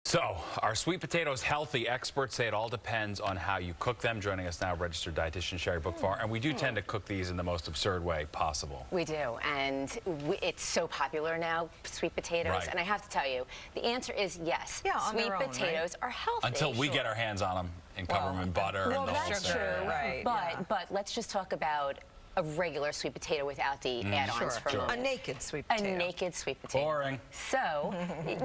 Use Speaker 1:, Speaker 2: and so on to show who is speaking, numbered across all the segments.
Speaker 1: So, are sweet potatoes healthy? Experts say it all depends on how you cook them. Joining us now, registered dietitian Sherry Bookvar, and we do tend to cook these in the most absurd way possible.
Speaker 2: We do, and it's so popular now, sweet potatoes.
Speaker 1: Right.
Speaker 2: And I have to tell you, the answer is yes.
Speaker 3: Yeah, on
Speaker 2: sweet
Speaker 3: their own,
Speaker 2: potatoes are healthy.
Speaker 1: Until we get our hands on them and cover them in butter
Speaker 2: Well,
Speaker 1: and the whole
Speaker 2: that's
Speaker 1: thing.
Speaker 2: true,
Speaker 3: Right,
Speaker 2: but let's just talk about a regular sweet potato without the add-ons for a
Speaker 3: A
Speaker 2: moment.
Speaker 3: naked sweet potato.
Speaker 2: A naked sweet potato.
Speaker 1: Boring.
Speaker 2: So,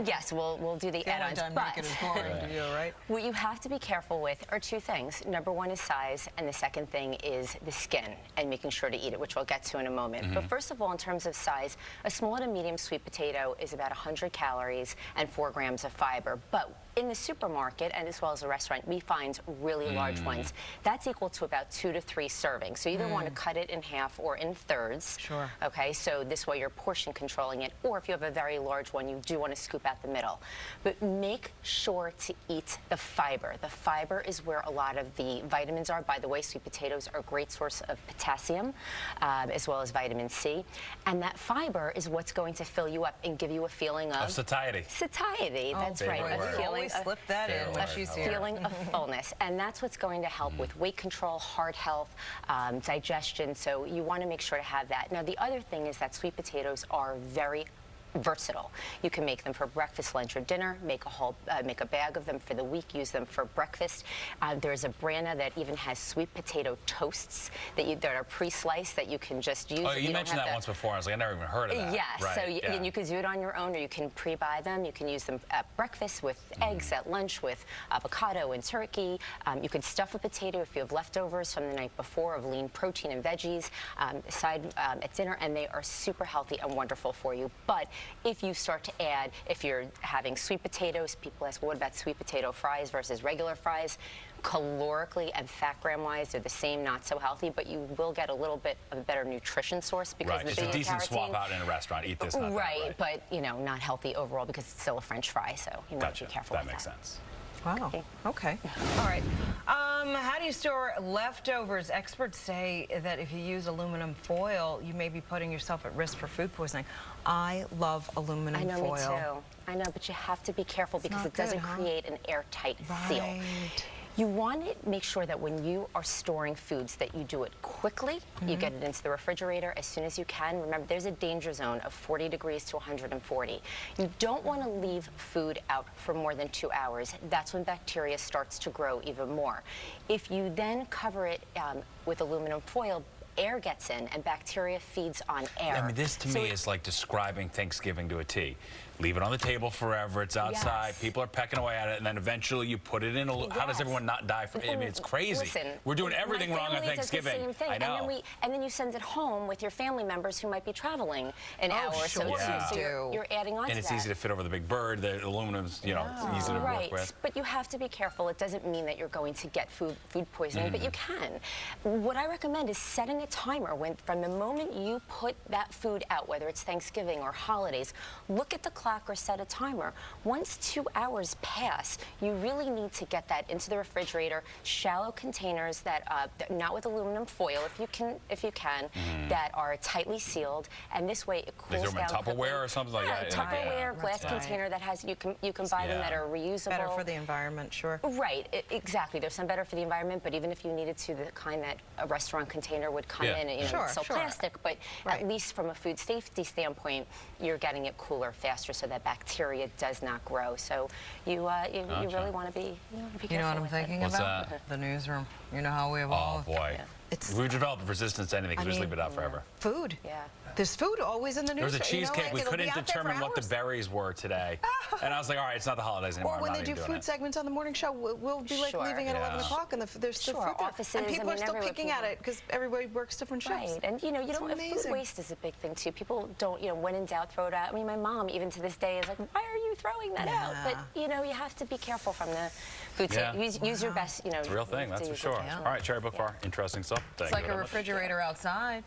Speaker 2: yes, we'll do the add-ons, but
Speaker 3: naked is boring to you, right?
Speaker 2: what you have to be careful with are two things. Number one is size, and the second thing is the skin and making sure to eat it, which we'll get to in a moment. But first of all, in terms of size, a small to medium sweet potato is about 100 calories and 4 grams of fiber. But in the supermarket, and as well as the restaurant, we find really large ones. That's equal to about 2 to 3 servings. So you either want to cut it in half or in thirds.
Speaker 3: Sure.
Speaker 2: Okay, so this way you're portion controlling it. Or if you have a very large one, you do want to scoop out the middle. But make sure to eat the fiber. The fiber is where a lot of the vitamins are. By the way, sweet potatoes are a great source of potassium, as well as vitamin C. And that fiber is what's going to fill you up and give you a feeling of
Speaker 1: Satiety.
Speaker 2: satiety. That's right.
Speaker 1: favorite word.
Speaker 2: A feeling
Speaker 3: Always slip that in when she's here.
Speaker 2: feeling of fullness, and that's what's going to help with weight control, heart health, digestion. So you want to make sure to have that. Now, the other thing is that sweet potatoes are very versatile. You can make them for breakfast, lunch, or dinner. Make a bag of them for the week. Use them for breakfast. There's a brand now that even has sweet potato toasts that are pre-sliced that you can just use.
Speaker 1: Oh, you mentioned that once before. I was like, I never even heard of that.
Speaker 2: Yes,
Speaker 1: Right,
Speaker 2: so
Speaker 1: yeah.
Speaker 2: you can do it on your own, or you can pre-buy them. You can use them at breakfast with eggs, at lunch with avocado and turkey. You can stuff a potato if you have leftovers from the night before of lean protein and veggies at dinner, and they are super healthy and wonderful for you. But if you start to add, if you're having sweet potatoes, people ask, well, what about sweet potato fries versus regular fries? Calorically and fat gram-wise, they're the same, not so healthy, but you will get a little bit of a better nutrition source because
Speaker 1: Right,
Speaker 2: of the
Speaker 1: just a decent
Speaker 2: beta-carotene.
Speaker 1: swap out in a restaurant. Eat this, not that.
Speaker 2: Right, but you know, not healthy overall because it's still a French fry, so you want to
Speaker 1: Gotcha.
Speaker 2: be careful
Speaker 1: That
Speaker 2: with
Speaker 1: makes
Speaker 2: that.
Speaker 1: sense.
Speaker 3: Wow. Okay. All right. How do you store leftovers? Experts say that if you use aluminum foil, you may be putting yourself at risk for food poisoning. I love aluminum
Speaker 2: I know,
Speaker 3: foil.
Speaker 2: me too. I know, but you have to be careful because
Speaker 3: not
Speaker 2: it doesn't
Speaker 3: good, huh?
Speaker 2: create an airtight seal.
Speaker 3: Right.
Speaker 2: You want to make sure that when you are storing foods that you do it quickly, you get it into the refrigerator as soon as you can. Remember, there's a danger zone of 40 degrees to 140. You don't want to leave food out for more than 2 hours. That's when bacteria starts to grow even more. If you then cover it with aluminum foil, air gets in and bacteria feeds on air.
Speaker 1: I mean, this to me is like describing Thanksgiving to a T. Leave it on the table forever. It's outside.
Speaker 2: Yes.
Speaker 1: People are pecking away at it, and then eventually you put it in. How does
Speaker 2: Yes.
Speaker 1: everyone not die from? I mean, it's crazy.
Speaker 2: Listen,
Speaker 1: we're doing everything
Speaker 2: my
Speaker 1: wrong on
Speaker 2: family does the
Speaker 1: Thanksgiving.
Speaker 2: same thing.
Speaker 1: I know.
Speaker 2: And then you send it home with your family members who might be traveling an hour or so.
Speaker 3: sure
Speaker 1: you
Speaker 2: So
Speaker 3: do.
Speaker 2: you're adding on
Speaker 1: and
Speaker 2: to
Speaker 1: it's
Speaker 2: that.
Speaker 1: easy to fit over the big bird. The aluminum's, you know, it's easy to
Speaker 2: Right,
Speaker 1: work with.
Speaker 2: but you have to be careful. It doesn't mean that you're going to get food poisoning, but you can. What I recommend is setting a timer from the moment you put that food out, whether it's Thanksgiving or holidays, look at the clock or set a timer. Once 2 hours pass, you really need to get that into the refrigerator, shallow containers that not with aluminum foil, if you can, that are tightly sealed, and this way it cools
Speaker 1: They throw them
Speaker 2: down
Speaker 1: in Tupperware
Speaker 2: quickly.
Speaker 1: or something like that?
Speaker 2: Tupperware, glass
Speaker 3: That's right.
Speaker 2: container that has you can buy them that are reusable.
Speaker 3: Better for the environment, sure.
Speaker 2: Right, exactly. There's some better for the environment, but even if you needed to, the kind that a restaurant container would come in, and you know,
Speaker 3: Sure,
Speaker 2: it's still
Speaker 3: sure.
Speaker 2: plastic, but
Speaker 3: Right.
Speaker 2: at least from a food safety standpoint, you're getting it cooler faster so that bacteria does not grow. So you really want to be, be careful.
Speaker 3: You know what I'm
Speaker 2: with
Speaker 3: thinking
Speaker 1: What's
Speaker 3: about?
Speaker 1: that?
Speaker 3: The newsroom. You know how we
Speaker 1: Oh
Speaker 3: evolve.
Speaker 1: boy. We've developed resistance to anything because we just leave it out forever.
Speaker 3: Food.
Speaker 2: Yeah.
Speaker 3: There's food always in the
Speaker 1: There was
Speaker 3: newsroom.
Speaker 1: a cheesecake. We couldn't determine what the berries were today. And I was like, all right, it's not the holidays anymore.
Speaker 3: Or when
Speaker 1: I'm
Speaker 3: they
Speaker 1: not
Speaker 3: do
Speaker 1: even doing
Speaker 3: food
Speaker 1: it.
Speaker 3: segments on the morning show, we'll be like
Speaker 2: Sure.
Speaker 3: leaving at 11
Speaker 1: Yeah.
Speaker 3: o'clock, and there's still
Speaker 2: Sure,
Speaker 3: food there.
Speaker 2: offices,
Speaker 3: and people
Speaker 2: I
Speaker 3: are
Speaker 2: mean,
Speaker 3: still
Speaker 2: everywhere
Speaker 3: picking at it because everybody works different shifts.
Speaker 2: Right, and you know,
Speaker 3: It's
Speaker 2: food
Speaker 3: amazing.
Speaker 2: waste is a big thing too. People don't, when in doubt, throw it out. I mean, my mom, even to this day, is like, why are you throwing that out? But you know, you have to be careful from the food safety. Use your best,
Speaker 1: It's a real thing, that's for sure. All right, Sherry Bookvar, interesting stuff.
Speaker 3: It's like a refrigerator outside.